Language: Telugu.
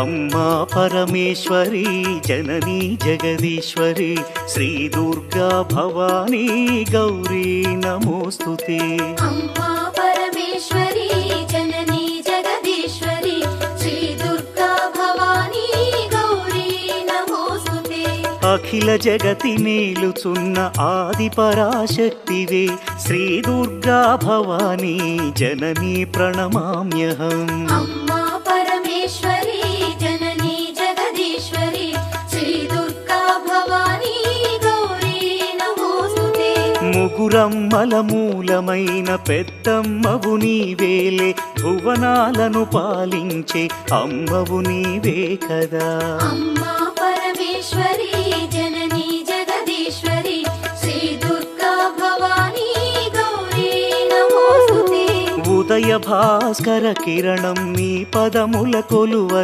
అమ్మా పరమేశ్వరి జననీ జగదీశ్వరి శ్రీ దుర్గా భవానీ గౌరీ నమోస్తుతే. అమ్మా పరమేశ్వరి జననీ జగదీశ్వరి శ్రీ దుర్గా భవానీ గౌరీ నమోస్తుతే. అఖిల జగతి నేలుచున్న ఆది పరాశక్తివే శ్రీ దుర్గా భవానీ జననీ ప్రణమామ్యహం. అమ్మా పరమేశ్వరి జననీ జగదీశ్వరి శ్రీ దుర్గా భవానీ గౌరీ నమోస్తుతే. ముగురమ్మల మూలమైన పెద్దమ్మవు నీవేలే భువనాలను పాలించే అమ్మవు నీవే కదా. అమ్మా పరమేశ్వరి జననీ జగదీశ్వరి శ్రీ దుర్గా భవానీ గౌరీ నమోస్తుతే. ఉదయ భాస్కర కిరణం నీ పదముల కొలువగా